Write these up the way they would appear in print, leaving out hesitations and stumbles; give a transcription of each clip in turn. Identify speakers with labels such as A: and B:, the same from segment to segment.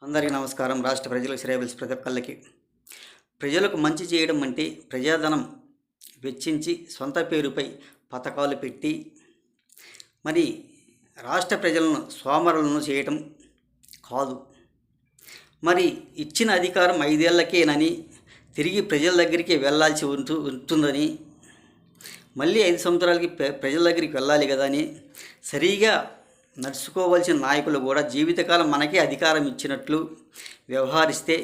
A: అందరికీ నమస్కారం. రాష్ట్ర ప్రజలకు శ్రేయబలిసి ప్రతి ఒక్కళ్ళకి ప్రజలకు మంచి చేయడం అంటే ప్రజాధనం వెచ్చించి సొంత పేరుపై పథకాలు పెట్టి మరి రాష్ట్ర ప్రజలను సోమరులను చేయటం కాదు. మరి ఇచ్చిన అధికారం 5 ఏళ్లకేనని తిరిగి ప్రజల దగ్గరికి వెళ్ళాల్సి ఉంటుందని మళ్ళీ 5 సంవత్సరాలకి ప్రజల దగ్గరికి వెళ్ళాలి కదా అని సరిగా నడుచుకోవాల్సిన నాయకులు కూడా జీవితకాలం మనకే అధికారం ఇచ్చినట్లు వ్యవహరిస్తే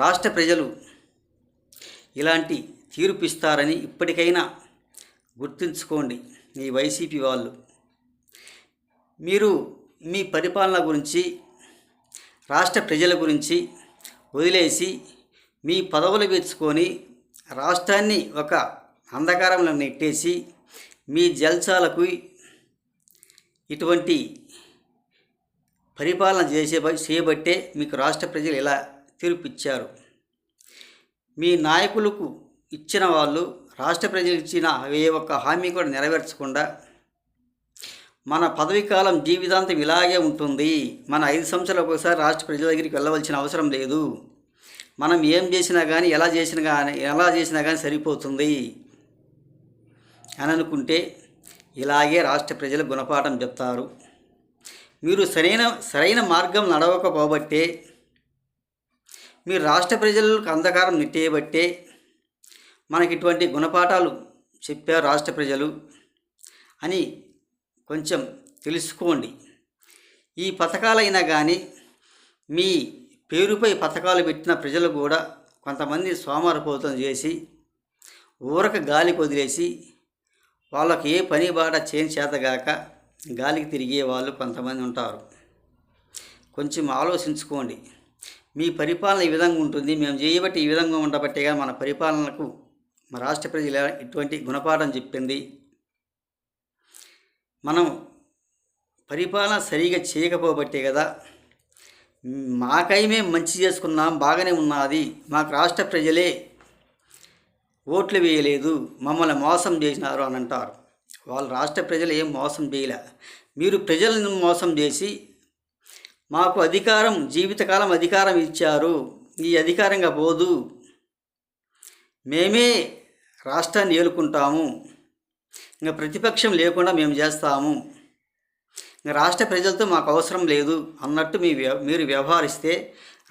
A: రాష్ట్ర ప్రజలు ఇలాంటి తీర్పిస్తారని ఇప్పటికైనా గుర్తుంచుకోండి. ఈ వైసీపీ వాళ్ళు మీరు మీ పరిపాలన గురించి రాష్ట్ర ప్రజల గురించి వదిలేసి మీ పదవులు వెచ్చుకొని రాష్ట్రాన్ని ఒక అంధకారంలో నెట్టేసి మీ జల్సాలకు ఇటువంటి పరిపాలన చేయబట్టే మీకు రాష్ట్ర ప్రజలు ఇలా తీర్పు ఇచ్చారు. మీ నాయకులకు ఇచ్చిన వాళ్ళు రాష్ట్ర ప్రజలు ఇచ్చిన ఏ ఒక్క హామీ కూడా నెరవేర్చకుండా మన పదవీ కాలం జీవితాంతం ఇలాగే ఉంటుంది. మన 5 సంవత్సరాలకు ఒకసారి రాష్ట్ర ప్రజల దగ్గరికి వెళ్ళవలసిన అవసరం లేదు. మనం ఏం చేసినా కానీ ఎలా చేసినా కానీ సరిపోతుంది అని అనుకుంటే ఇలాగే రాష్ట్ర ప్రజలు గుణపాఠం చెప్తారు. మీరు సరైన మార్గం నడవకపోబట్టే మీరు రాష్ట్ర ప్రజలకు అంధకారం నెట్టేయబట్టే మనకి ఇటువంటి గుణపాఠాలు చెప్పారు రాష్ట్ర ప్రజలు అని కొంచెం తెలుసుకోండి. ఈ పథకాలైనా కానీ మీ పేరుపై పథకాలు పెట్టిన ప్రజలు కూడా కొంతమంది సోమరిపోతం చేసి ఊరక గాలికి వదిలేసి వాళ్ళకి ఏ పని బాట చేతగాక గాలికి తిరిగే వాళ్ళు కొంతమంది ఉంటారు. కొంచెం ఆలోచించుకోండి. మీ పరిపాలన ఈ విధంగా ఉంటుంది, మేము చేయబట్టి ఈ విధంగా ఉండబట్టేగా మన పరిపాలనకు మన రాష్ట్ర ప్రజలు ఇటువంటి గుణపాఠం చెప్పింది. మనం పరిపాలన సరిగా చేయకపోబట్టే కదా మాకై మేము మంచి చేసుకున్నాం, బాగానే ఉన్నది, మాకు రాష్ట్ర ప్రజలే ఓట్లు వేయలేదు, మమ్మల్ని మోసం చేసినారు అని అంటారు. వాళ్ళు రాష్ట్ర ప్రజలు ఏం మోసం చేయలే. మీరు ప్రజలను మోసం చేసి మాకు జీవితకాలం అధికారం ఇచ్చారు, ఈ అధికారంగా పోదు, మేమే రాష్ట్రాన్ని ఏలుకుంటాము, ఇంకా ప్రతిపక్షం లేకుండా మేము చేస్తాము, ఇంకా రాష్ట్ర ప్రజలతో మాకు అవసరం లేదు అన్నట్టు మీరు వ్యవహరిస్తే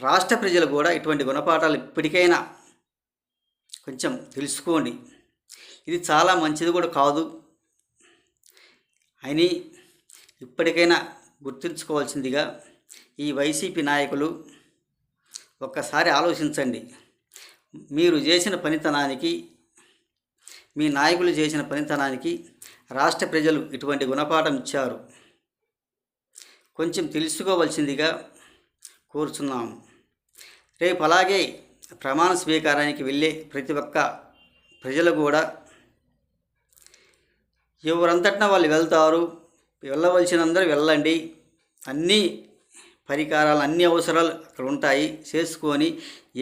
A: రాష్ట్ర ప్రజలు కూడా ఇటువంటి గుణపాఠాలు ఇప్పటికైనా కొంచెం తెలుసుకోండి. ఇది చాలా మంచిది కూడా కాదు అని ఇప్పటికైనా గుర్తుంచుకోవాల్సిందిగా ఈ వైసీపీ నాయకులు ఒక్కసారి ఆలోచించండి. మీరు చేసిన పనితనానికి, మీ నాయకులు చేసిన పనితనానికి రాష్ట్ర ప్రజలు ఇటువంటి గుణపాఠం ఇచ్చారు. కొంచెం తెలుసుకోవాల్సిందిగా కోరుచున్నాము. రేపు అలాగే ప్రమాణ స్వీకారానికి వెళ్ళే ప్రతి ఒక్క ప్రజలు కూడా ఎవరంతటినా వాళ్ళు వెళ్తారు, వెళ్ళవలసినందరూ వెళ్ళండి. అన్ని పరికరాలు, అన్ని అవసరాలు అక్కడ ఉంటాయి, చేసుకొని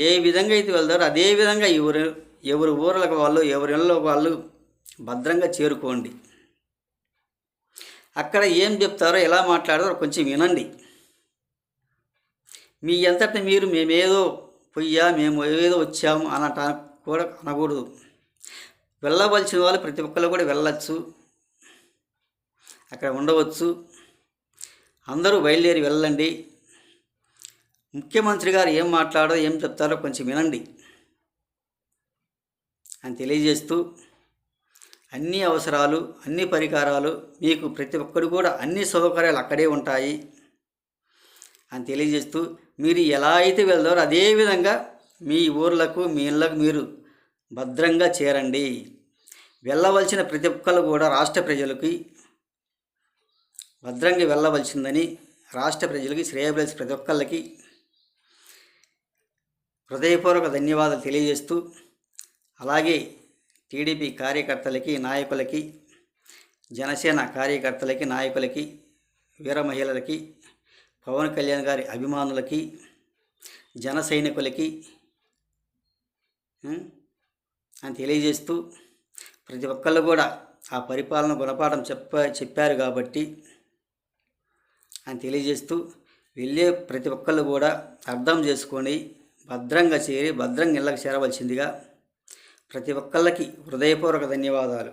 A: ఏ విధంగా అయితే వెళ్తారో అదే విధంగా ఎవరి ఊర్లకు వాళ్ళు, ఎవరి ఇళ్ళకు వాళ్ళు భద్రంగా చేరుకోండి. అక్కడ ఏం చెప్తారో, ఎలా మాట్లాడతారో కొంచెం వినండి. మీ అంతటా మీరు మేమేదో మేము ఏదో వచ్చాము అన్నట్టు కూడా అనకూడదు. వెళ్ళవలసిన వాళ్ళు ప్రతి ఒక్కరు కూడా వెళ్ళచ్చు, అక్కడ ఉండవచ్చు. అందరూ బయలుదేరి వెళ్ళండి. ముఖ్యమంత్రి గారు ఏం మాట్లాడో ఏం చెప్తారో కొంచెం వినండి అని తెలియజేస్తూ, అన్ని అవసరాలు, అన్ని పరికరాలు మీకు ప్రతి ఒక్కరు కూడా అన్ని సౌకర్యాలు అక్కడే ఉంటాయి అని తెలియజేస్తూ, మీరు ఎలా అయితే వెళ్తారో అదేవిధంగా మీ ఊర్లకు, మీ ఇళ్ళకు మీరు భద్రంగా చేరండి. వెళ్ళవలసిన ప్రతి ఒక్కరు కూడా రాష్ట్ర ప్రజలకి భద్రంగా వెళ్ళవలసిందని రాష్ట్ర ప్రజలకి, శ్రేయబలిసి ప్రతి ఒక్కళ్ళకి హృదయపూర్వక ధన్యవాదాలు తెలియజేస్తూ, అలాగే టీడీపీ కార్యకర్తలకి, నాయకులకి, జనసేన కార్యకర్తలకి, నాయకులకి, వీర మహిళలకి, పవన్ కళ్యాణ్ గారి అభిమానులకి, జన సైనికులకి అని తెలియజేస్తూ, ప్రతి ఒక్కళ్ళు కూడా ఆ పరిపాలన గుణపాఠం చెప్పారు కాబట్టి అని తెలియజేస్తూ, వెళ్ళే ప్రతి ఒక్కళ్ళు కూడా అర్థం చేసుకొని భద్రంగా చేరి భద్రంగా ఇళ్ళకి చేరవలసిందిగా ప్రతి ఒక్కళ్ళకి హృదయపూర్వక ధన్యవాదాలు.